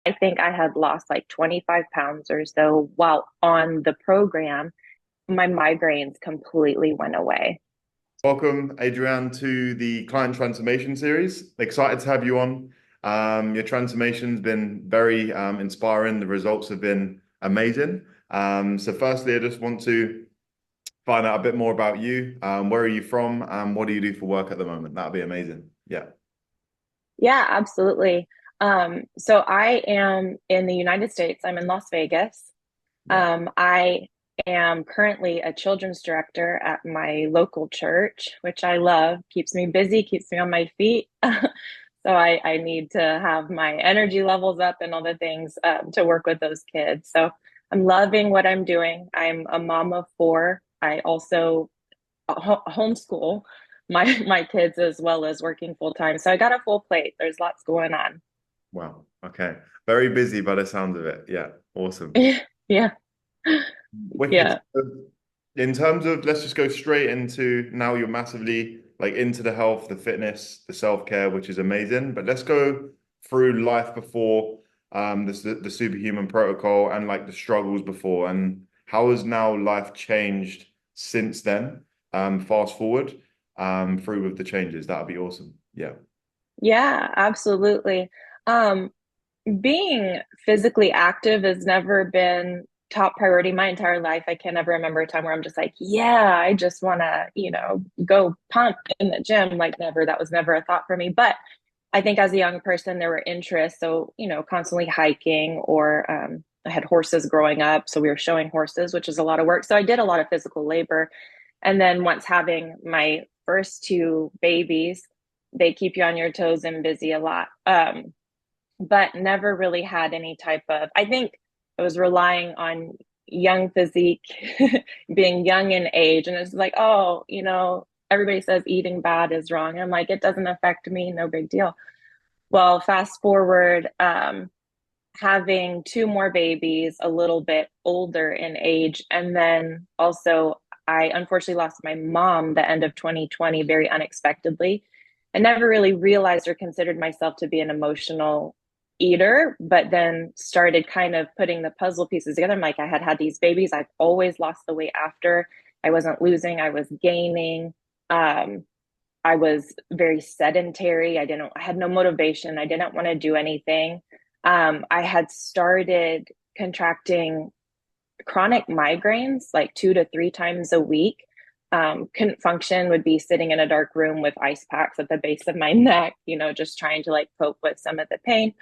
I think I had lost like 25 pounds or so while on the program. My migraines completely went away. Welcome, Adrian, to the Client Transformation Series. Excited to have you on. Your transformation's been very inspiring. The results have been amazing. So firstly, I just want to find out a bit more about you. Where are you from? What do you do for work at the moment? That'd be amazing. Yeah. Yeah, absolutely. So I am in the United States. I'm in Las Vegas. Yeah. I am currently a children's director at my local church, which I love. Keeps me busy, keeps me on my feet. So I need to have my energy levels up and all the things to work with those kids. So I'm loving what I'm doing. I'm a mom of four. I also homeschool my kids as well as working full time. So I got a full plate. There's lots going on. Wow. Okay. Very busy by the sound of it. Yeah. Awesome. Yeah. Wicked. Yeah. In terms of, let's just go straight into now you're massively like into the health, the fitness, the self-care, which is amazing. But let's go through life before the superhuman protocol and like the struggles before and how has now life changed since then? Fast forward through with the changes. That'd be awesome. Yeah. Yeah, absolutely. Um, Being physically active has never been top priority my entire life. I can never remember a time where I'm just like, yeah, I just want to, go pump in the gym. Like, never, that was never a thought for me. But I think as a young person, there were interests. So, constantly hiking or I had horses growing up. So we were showing horses, which is a lot of work. So I did a lot of physical labor. And then once having my first two babies, they keep you on your toes and busy a lot. But never really had any type of, I think I was relying on young physique, being young in age. And it's like, oh, everybody says eating bad is wrong. I'm like, it doesn't affect me, no big deal. Well, fast forward, having two more babies, a little bit older in age. And then also, I unfortunately lost my mom the end of 2020 very unexpectedly. I never really realized or considered myself to be an emotional eater, but then started kind of putting the puzzle pieces together. I'm like, I had had these babies. I've always lost the weight after. I wasn't losing, I was gaining. Um, I was very sedentary. I had no motivation. I didn't want to do anything. I had started contracting chronic migraines like 2 to 3 times a week. Couldn't function, would be sitting in a dark room with ice packs at the base of my neck, just trying to like cope with some of the pain.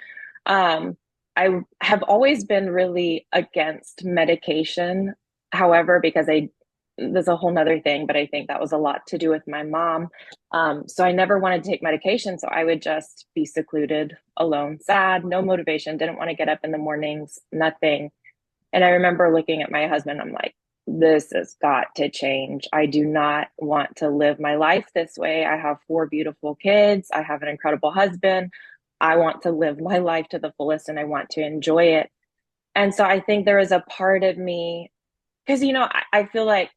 Um, I have always been really against medication. However, because there's a whole nother thing, but I think that was a lot to do with my mom. So I never wanted to take medication. So I would just be secluded, alone, sad, no motivation, didn't want to get up in the mornings, nothing. And I remember looking at my husband, I'm like, this has got to change. I do not want to live my life this way. I have four beautiful kids. I have an incredible husband. I want to live my life to the fullest and I want to enjoy it. And so I think there was a part of me, because, I feel like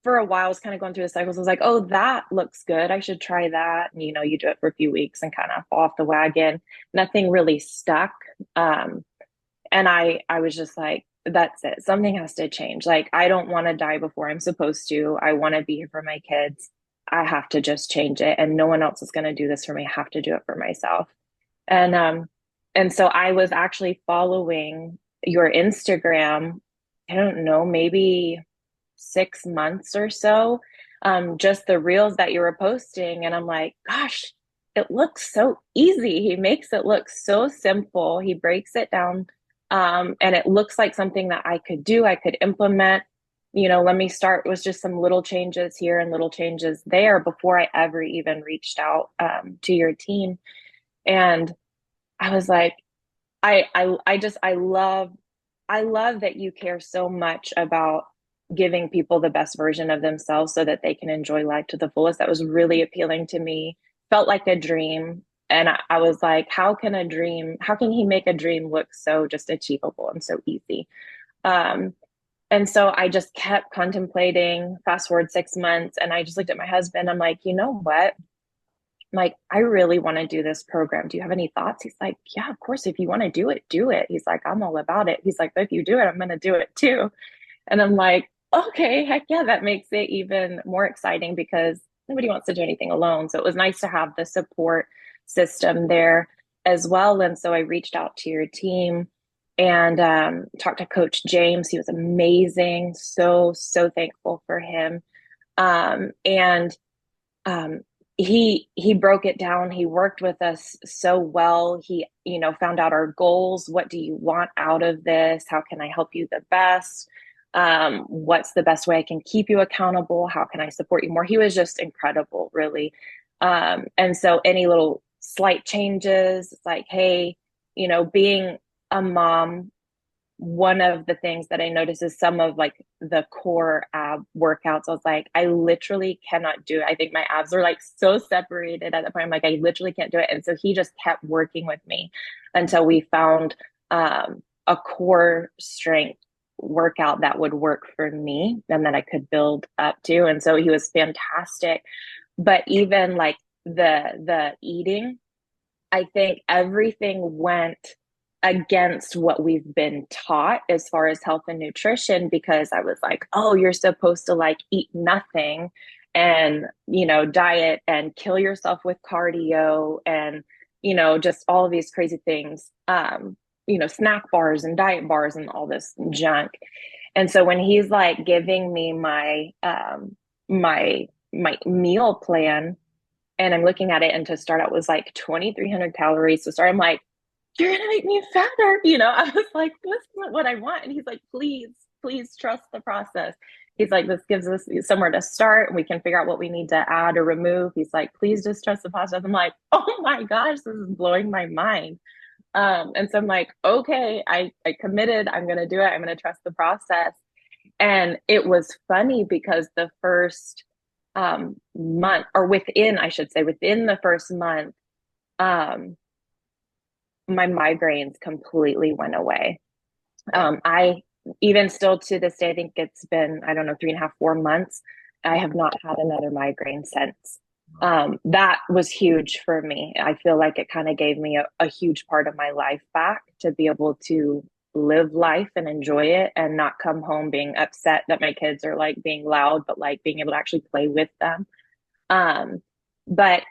for a while I was kind of going through the cycles. I was like, oh, that looks good. I should try that. And, you do it for a few weeks and kind of fall off the wagon. Nothing really stuck. Um, and I was just like, that's it. Something has to change. Like, I don't want to die before I'm supposed to. I want to be here for my kids. I have to just change it. And no one else is going to do this for me. I have to do it for myself. And so I was actually following your Instagram, I don't know, maybe 6 months or so. Just the reels that you were posting. And I'm like, gosh, it looks so easy. He makes it look so simple. He breaks it down. And it looks like something that I could do, I could implement. Let me start with just some little changes here and little changes there before I ever even reached out to your team. And I was like, I love that you care so much about giving people the best version of themselves so that they can enjoy life to the fullest. That was really appealing to me. Felt like a dream. And I was like, how can he make a dream look so just achievable and so easy? Um, and so I just kept contemplating, fast forward 6 months, and I just looked at my husband. I'm like, you know what? like, I really want to do this program. Do you have any thoughts? He's like, yeah, of course. If you want to do it, do it. He's like, I'm all about it. He's like, but if you do it, I'm going to do it too. And I'm like, okay, heck yeah, that makes it even more exciting because nobody wants to do anything alone. So it was nice to have the support system there as well. And so I reached out to your team and talked to Coach James. He was amazing. So, so thankful for him. And um, he broke it down. He worked with us so well. He, found out our goals. What do you want out of this? How can I help you the best? What's the best way I can keep you accountable? How can I support you more? He was just incredible, really. And so any little slight changes, it's like, hey, being a mom, one of the things that I noticed is some of like the core ab workouts. I was like, I literally cannot do it. I think my abs are like so separated at that point. I'm like, I literally can't do it. And so he just kept working with me until we found a core strength workout that would work for me and that I could build up to. And so he was fantastic. But even like the eating, I think everything went against what we've been taught as far as health and nutrition because I was like, oh, you're supposed to like eat nothing and, diet and kill yourself with cardio and, just all of these crazy things, snack bars and diet bars and all this junk. And so when he's like giving me my meal plan, and I'm looking at it, and to start out was like 2,300 calories. So start, I'm like, you're gonna make me fatter. I was like, this isn't what I want. And he's like, please, please trust the process. He's like, this gives us somewhere to start and we can figure out what we need to add or remove. He's like, please just trust the process. I'm like, oh my gosh, this is blowing my mind. And so I'm like, okay, I committed. I'm gonna do it. I'm gonna trust the process. And it was funny because the first month, or within, I should say, within the first month, um, my migraines completely went away. Wow. I even still to this day, I think it's been, I don't know, 3.5, 4 months. I have not had another migraine since. That was huge for me. I feel like it kind of gave me a huge part of my life back to be able to live life and enjoy it and not come home being upset that my kids are like being loud, but like being able to actually play with them. But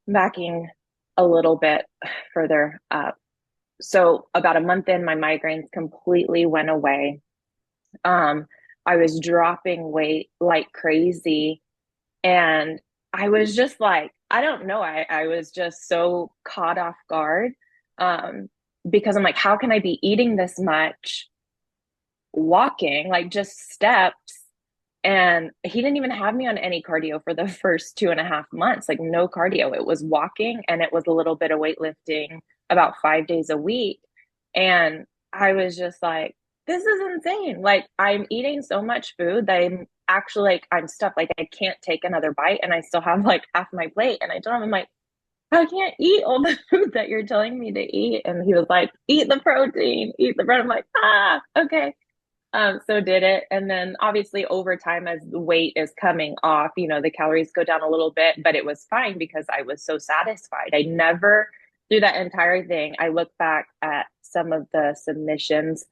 backing a little bit further up, so about a month in, my migraines completely went away. Um, I was dropping weight like crazy. And I was just like, I don't know. I was just so caught off guard because I'm like, how can I be eating this much, walking, like just steps? And he didn't even have me on any cardio for the first 2.5 months, like no cardio. It was walking and it was a little bit of weightlifting about 5 days a week. And I was just like, this is insane. Like, I'm eating so much food that I'm actually like, I'm stuffed. Like, I can't take another bite and I still have like half my plate. And I told him, I'm like, I can't eat all the food that you're telling me to eat. And he was like, eat the protein, eat the bread. I'm like, okay. So did it. And then obviously over time, as the weight is coming off, the calories go down a little bit, but it was fine because I was so satisfied. I never, through that entire thing, I look back at some of the submissions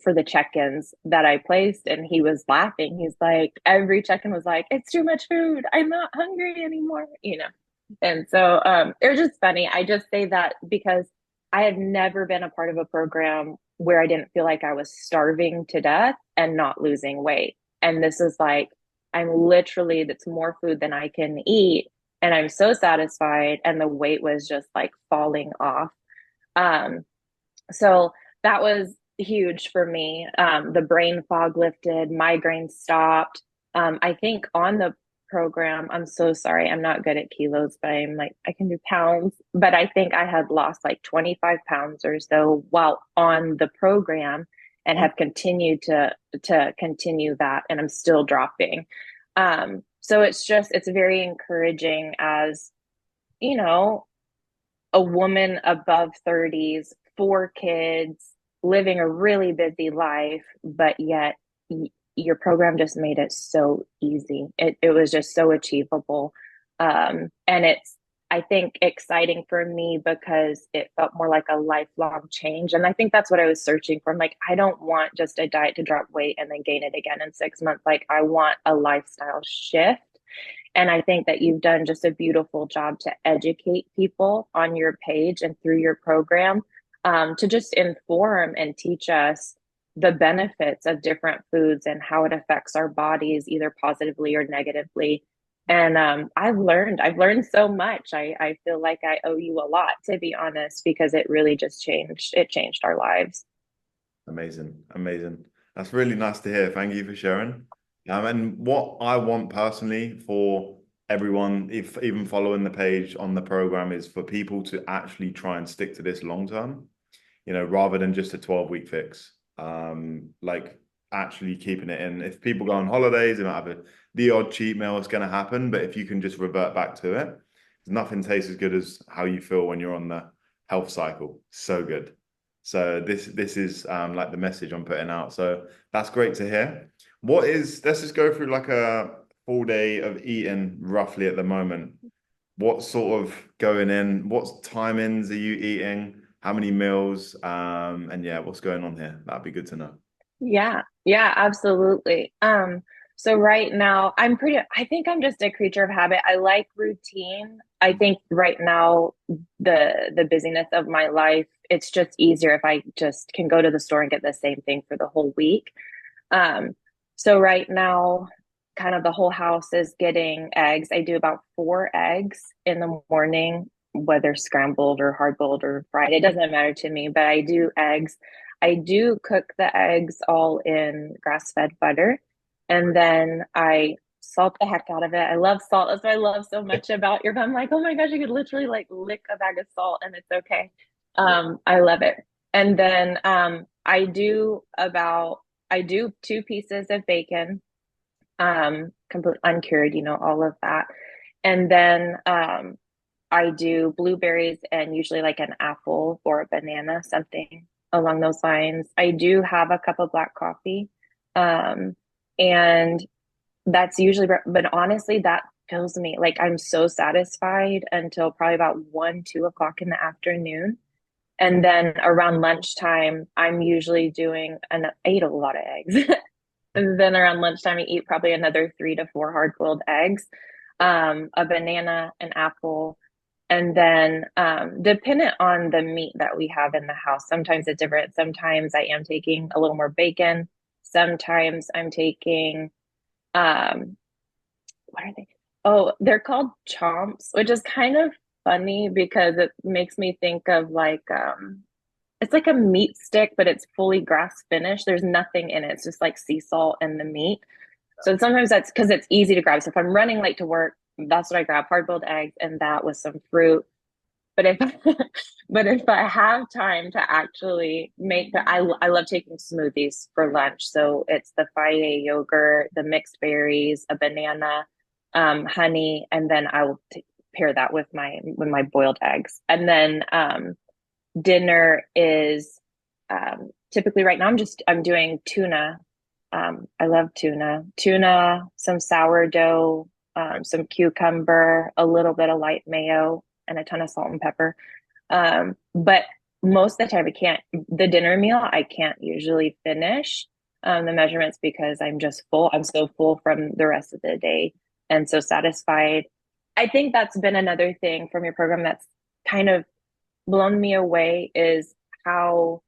for the check-ins that I placed, and he was laughing. He's like, every check-in was like, it's too much food. I'm not hungry anymore. And so it was just funny. I just say that because I had never been a part of a program where I didn't feel like I was starving to death and not losing weight. And this is like, I'm literally, that's more food than I can eat. And I'm so satisfied. And the weight was just like falling off. Um, so that was huge for me. The brain fog lifted, migraine stopped. I think on the program, I'm so sorry, I'm not good at kilos, but I'm like, I can do pounds. But I think I had lost like 25 pounds or so while on the program and have continued to continue that. And I'm still dropping. So it's very encouraging as, you know, a woman above 30s, 4 kids, living a really busy life, but yet your program just made it so easy. It was just so achievable. And I think exciting for me because it felt more like a lifelong change. And I think that's what I was searching for. I'm like, I don't want just a diet to drop weight and then gain it again in 6 months. Like, I want a lifestyle shift. And I think that you've done just a beautiful job to educate people on your page and through your program, to just inform and teach us the benefits of different foods and how it affects our bodies, either positively or negatively. And I've learned so much. I feel like I owe you a lot, to be honest, because it really just changed our lives. Amazing, amazing. That's really nice to hear. Thank you for sharing. And what I want personally for everyone, if even following the page on the program, is for people to actually try and stick to this long term, rather than just a 12-week fix. Like actually keeping it in. If people go on holidays, they might have the odd cheat meal, it's going to happen. But if you can just revert back to it, nothing tastes as good as how you feel when you're on the health cycle. So good. So this is like the message I'm putting out. So that's great to hear. Let's just go through like a full day of eating roughly at the moment. What sort of going in? What timings are you eating? How many meals? And yeah, what's going on here? That'd be good to know. Yeah, yeah, absolutely. So right now I think I'm just a creature of habit. I like routine. I think right now the busyness of my life, it's just easier if I just can go to the store and get the same thing for the whole week. Um, so right now, kind of the whole house is getting eggs. I do about 4 eggs in the morning, whether scrambled or hard boiled or fried. It doesn't matter to me, but I do eggs. I do cook the eggs all in grass-fed butter, and then I salt the heck out of it. I love salt. That's what I love so much about your. I'm like, oh my gosh, you could literally like lick a bag of salt and it's okay. Yeah. I love it. And then I do 2 pieces of bacon, complete uncured, all of that. And then I do blueberries and usually like an apple or a banana, something along those lines. I do have a cup of black coffee. Um, and that's usually, but honestly, that fills me. Like, I'm so satisfied until probably about 1, 2 o'clock in the afternoon. And then around lunchtime, I'm usually I eat a lot of eggs. And then around lunchtime, I eat probably another 3 to 4 hard-boiled eggs, a banana, an apple, and then dependent on the meat that we have in the house, sometimes it's different. Sometimes I am taking a little more bacon. Sometimes I'm taking um, what are they? Oh, they're called chomps, which is kind of funny because it makes me think of like it's like a meat stick, but it's fully grass finished. There's nothing in it. It's just like sea salt and the meat. So sometimes that's because it's easy to grab. So if I'm running late to work, that's what I grab, hard-boiled eggs and that with some fruit. But if but if I have time to actually I love taking smoothies for lunch. So it's the Faye yogurt, the mixed berries, a banana, honey, and then I will pair that with my boiled eggs. And then dinner is typically right now I'm doing tuna. I love tuna, some sourdough, some cucumber, a little bit of light mayo, and a ton of salt and pepper. But most of the time, the dinner meal, I can't usually finish the measurements because I'm just full. I'm so full from the rest of the day and so satisfied. I think that's been another thing from your program that's kind of blown me away is how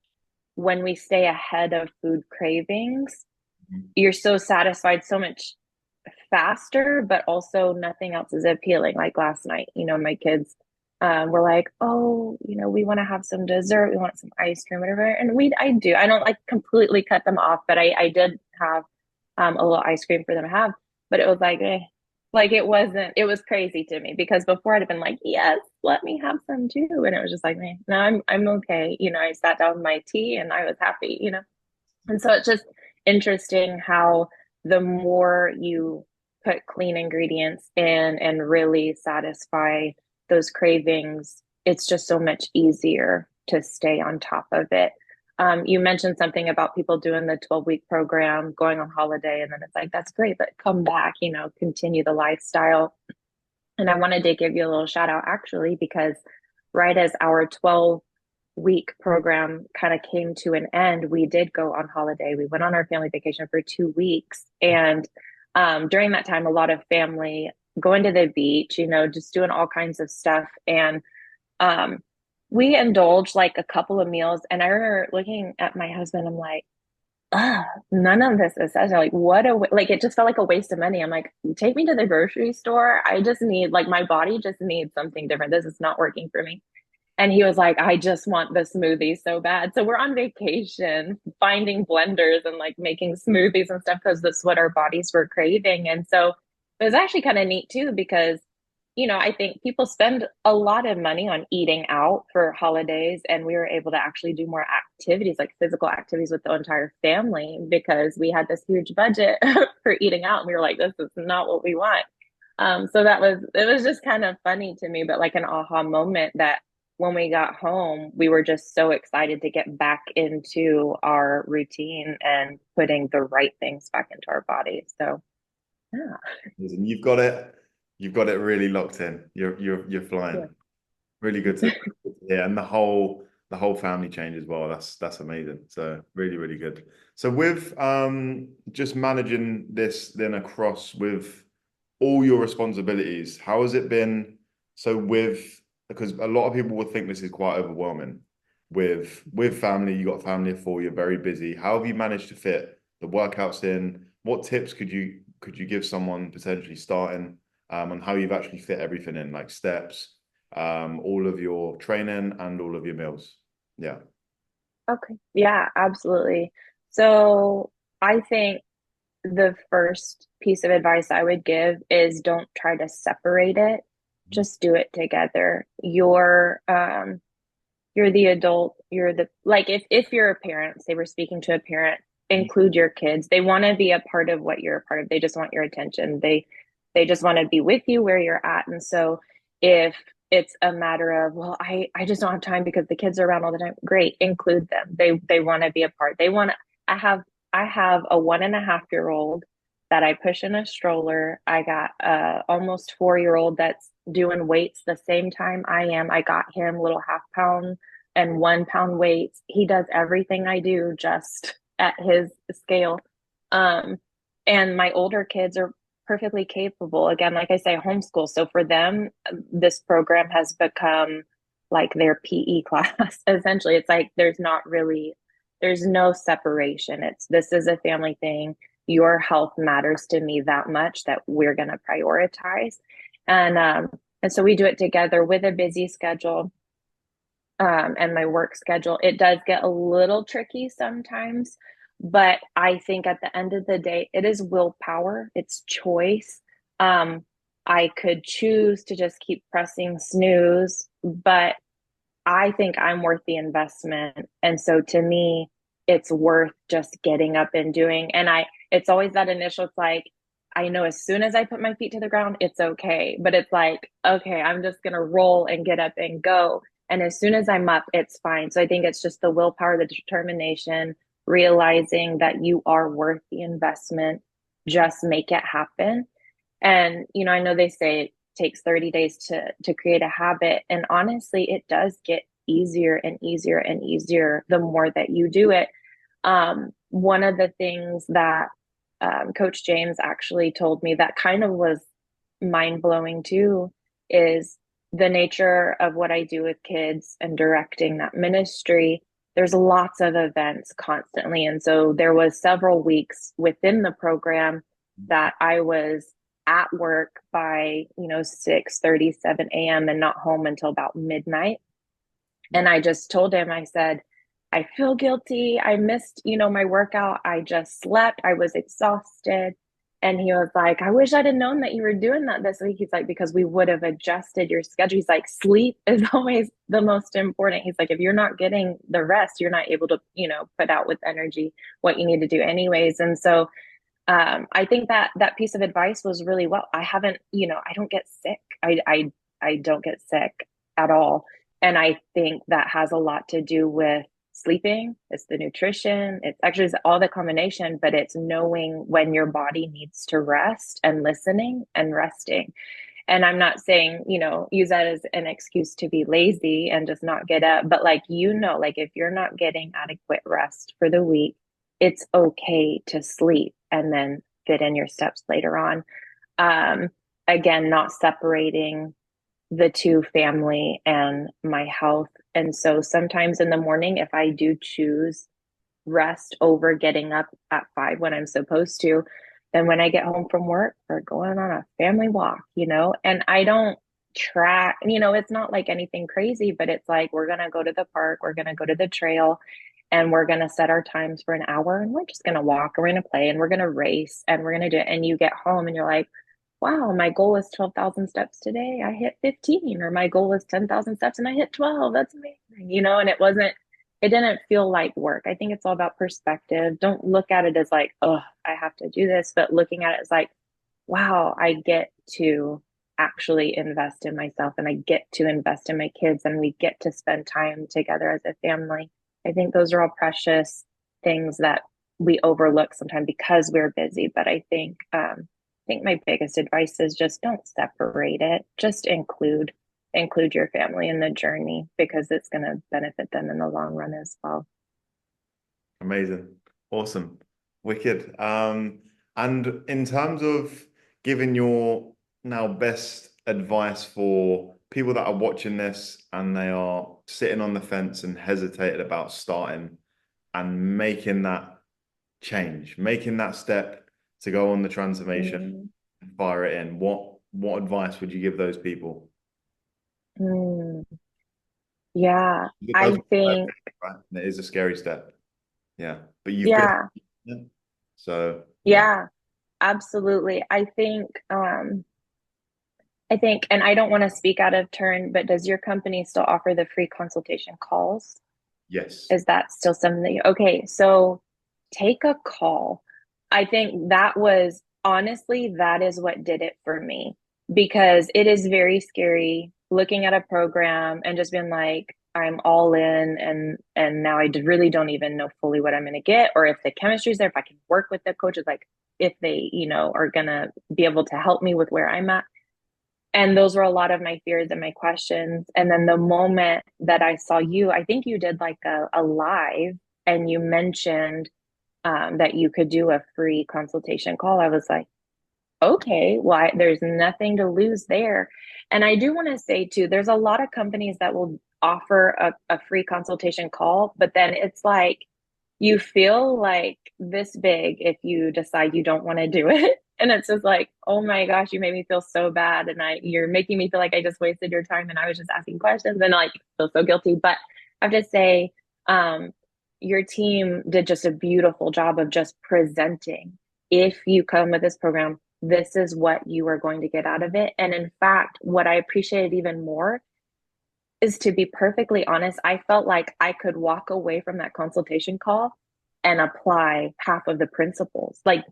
when we stay ahead of food cravings, you're so satisfied so much faster, but also nothing else is appealing. Like last night, my kids were like, "Oh, we want to have some dessert. We want some ice cream, whatever." And I do. I don't like completely cut them off, but I did have a little ice cream for them to have. But it was like, like it wasn't. It was crazy to me because before I'd have been like, "Yes, let me have some too," and it was just like, "Man, no, I'm okay." I sat down with my tea and I was happy. And so it's just interesting how the more you put clean ingredients in and really satisfy those cravings, it's just so much easier to stay on top of it. You mentioned something about people doing the 12-week program, going on holiday, and then it's like, that's great, but come back, continue the lifestyle. And I wanted to give you a little shout out actually, because right as our 12-week program kind of came to an end, we did go on holiday. We went on our family vacation for 2 weeks. And during that time, a lot of family going to the beach, just doing all kinds of stuff. And um, we indulged like a couple of meals. And I remember looking at my husband, I'm like, ah, none of this is essential. Like, what a like it just felt like a waste of money. I'm like, take me to the grocery store. I just need like my body just needs something different. This is not working for me. And he was like, I just want the smoothie so bad. So we're on vacation, finding blenders and like making smoothies and stuff because that's what our bodies were craving. And so it was actually kind of neat too, because I think people spend a lot of money on eating out for holidays, and we were able to actually do more activities, like physical activities with the entire family, because we had this huge budget for eating out. And we were like, this is not what we want. So it was just kind of funny to me, but like an aha moment that when we got home, we were just so excited to get back into our routine and putting the right things back into our body. So, yeah. And you've got it really locked in. You're Yeah. flying. Really good to hear. And the whole family change as well. That's amazing. So really, really good. So with just managing this then across with all your responsibilities, how has it been? So because a lot of people would think this is quite overwhelming. With family, you got a family of four, you're very busy. How have you managed to fit the workouts in? What tips could you give someone potentially starting on how you've actually fit everything in, like steps, all of your training and all of your meals? Yeah. Okay. Yeah, absolutely. So I think the first piece of advice I would give is don't try to separate it. Just do it together. You're the adult, you're the like if you're a parent, say we're speaking to a parent, include your kids. They want to be a part of what you're a part of. They just want your attention. They just want to be with you where you're at. And so if it's a matter of, well, I just don't have time because the kids are around all the time, great, include them. They want to be a part. They want to I have a 1.5-year old that I push in a stroller. I got a almost 4-year old that's doing weights the same time I am. I got him little half-pound and 1-pound weights. He does everything I do just at his scale. Um, and my older kids are perfectly capable. Again, like I say, homeschool. So for them, this program has become like their PE class. Essentially, it's like there's no separation. This is a family thing. Your health matters to me that much that we're going to prioritize. And so we do it together with a busy schedule, and my work schedule. It does get a little tricky sometimes, but I think at the end of the day, it is willpower, it's choice. Um, I could choose to just keep pressing snooze, but I think I'm worth the investment. And so to me, it's worth just getting up and doing. And it's always that initial, it's like, I know as soon as I put my feet to the ground, it's okay. But it's like, okay, I'm just going to roll and get up and go. And as soon as I'm up, it's fine. So I think it's just the willpower, the determination, realizing that you are worth the investment. Just make it happen. And, I know they say it takes 30 days to create a habit. And honestly, it does get easier and easier and easier the more that you do it. One of the things that Coach James actually told me that kind of was mind blowing too is the nature of what I do with kids and directing that ministry. There's lots of events constantly. And so there was several weeks within the program that I was at work by 6:37 a.m. and not home until about midnight. And I just told him, I said, I feel guilty. I missed, my workout. I just slept. I was exhausted. And he was like, I wish I'd have known that you were doing that this week. He's like, because we would have adjusted your schedule. He's like, sleep is always the most important. He's like, if you're not getting the rest, you're not able to, put out with energy what you need to do anyways. And so I think that piece of advice was really well. I haven't, I don't get sick. I don't get sick at all. And I think that has a lot to do with sleeping. It's the nutrition. It's all the combination, but it's knowing when your body needs to rest and listening and resting. And I'm not saying, use that as an excuse to be lazy and just not get up, but like, like if you're not getting adequate rest for the week, it's okay to sleep and then fit in your steps later on. Um, Again, not separating the two, family and my health. And so sometimes in the morning, if I do choose rest over getting up at 5 when I'm supposed to, then when I get home from work, we're going on a family walk, and I don't track, it's not like anything crazy, but it's like we're going to go to the park, we're going to go to the trail, and we're going to set our times for an hour and we're just going to walk, we're going to play, and we're going to race, and we're going to do it. And you get home and you're like, wow, my goal was 12,000 steps today. I hit 15, or my goal was 10,000 steps and I hit 12. That's amazing, and it didn't feel like work. I think it's all about perspective. Don't look at it as like, oh, I have to do this, but looking at it as like, wow, I get to actually invest in myself and I get to invest in my kids and we get to spend time together as a family. I think those are all precious things that we overlook sometimes because we're busy. But I think my biggest advice is just don't separate it. Just include your family in the journey because it's going to benefit them in the long run as well. Amazing. Awesome. Wicked. And in terms of giving your now best advice for people that are watching this and they are sitting on the fence and hesitated about starting and making that change, making that step to go on the transformation Mm, and fire it in, what advice would you give those people? mm, yeah, It does I require think, change, right? And it is a scary step. Yeah. But you've been yeah, yeah. So yeah. yeah, absolutely. I think, and I don't want to speak out of turn, but does your company still offer the free consultation calls? Yes. Is that still something that okay, so take a call. I think that was honestly, that is what did it for me because it is very scary looking at a program and just being like, I'm all in and now I really don't even know fully what I'm going to get or if the chemistry's there, if I can work with the coaches, like if they, are going to be able to help me with where I'm at. And those were a lot of my fears and my questions. And then the moment that I saw you, I think you did like a live and you mentioned that you could do a free consultation call. I was like, okay, well, there's nothing to lose there. And I do want to say too, there's a lot of companies that will offer a free consultation call, but then it's like you feel like this big if you decide you don't want to do it. And it's just like, oh my gosh, you made me feel so bad. And you're making me feel like I just wasted your time and I was just asking questions and like feel so guilty. But I have to say, um, your team did just a beautiful job of just presenting. If you come with this program, this is what you are going to get out of it. And in fact, what I appreciated even more is to be perfectly honest, I felt like I could walk away from that consultation call and apply half of the principles. Like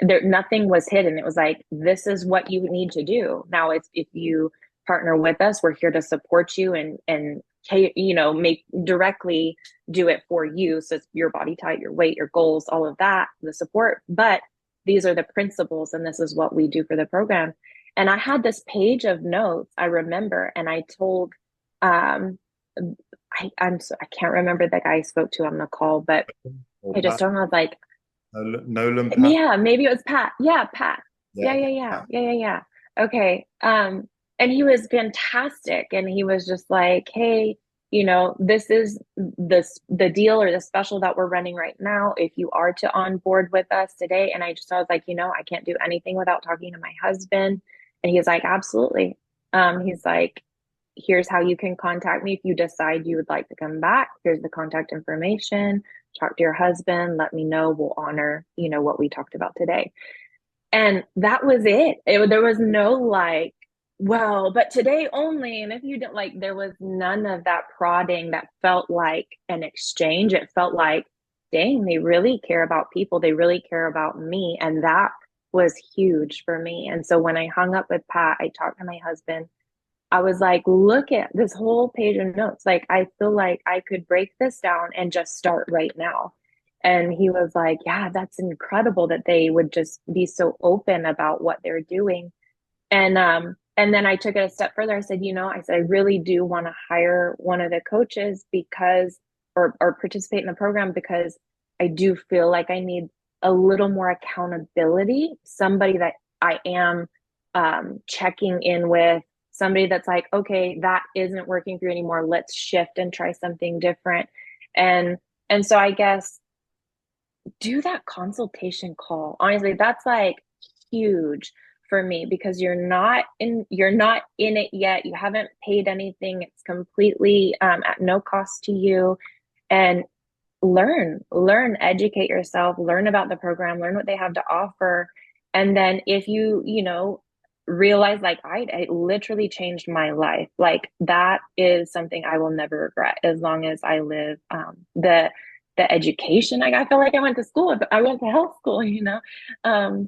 there, nothing was hidden. It was like, this is what you need to do. Now, it's if you partner with us, we're here to support you and make directly do it for you. So it's your body type, your weight, your goals, all of that, the support. But these are the principles, and this is what we do for the program. And I had this page of notes I remember, and I told um, I can't remember the guy I spoke to on the call, but Or I just Pat, told him I was like, Nolan Pat. yeah, maybe it was Pat. Yeah, Pat. Yeah. Yeah, yeah, Okay. yeah, Pat. yeah, yeah, yeah. Okay. And he was fantastic, and he was just like, hey, this is the deal or the special that we're running right now. If you are to onboard with us today, and I was like, I can't do anything without talking to my husband, and he's like, absolutely. He's like, here's how you can contact me if you decide you would like to come back. Here's the contact information. Talk to your husband. Let me know. We'll honor, what we talked about today. And that was it. There was no like, well, but today only. And if you didn't like, there was none of that prodding that felt like an exchange. It felt like, dang, they really care about people. They really care about me. And that was huge for me. And so when I hung up with Pat, I talked to my husband. I was like, look at this whole page of notes. Like, I feel like I could break this down and just start right now. And he was like, yeah, that's incredible that they would just be so open about what they're doing. And And then I took it a step further. I said, I said, I really do want to hire one of the coaches because, or participate in the program because I do feel like I need a little more accountability, somebody that I am checking in with, somebody that's like, okay, that isn't working for you anymore. Let's shift and try something different. And and so I guess do that consultation call. Honestly, that's like huge for me because you're not in it yet. You haven't paid anything. It's completely at no cost to you. And educate yourself, learn about the program, learn what they have to offer. And then if realize like I literally changed my life, like that is something I will never regret as long as I live. The education, like I feel like I went to school, I went to health school,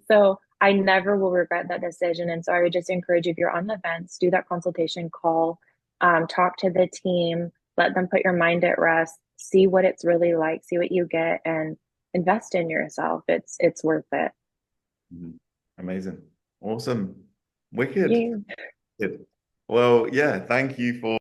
so I never will regret that decision. And so I would just encourage you, if you're on the fence, do that consultation call, talk to the team, let them put your mind at rest, see what it's really like, see what you get, and invest in yourself. It's worth it. Mhm. Amazing. Awesome. Wicked. You Good. Well, yeah, thank you for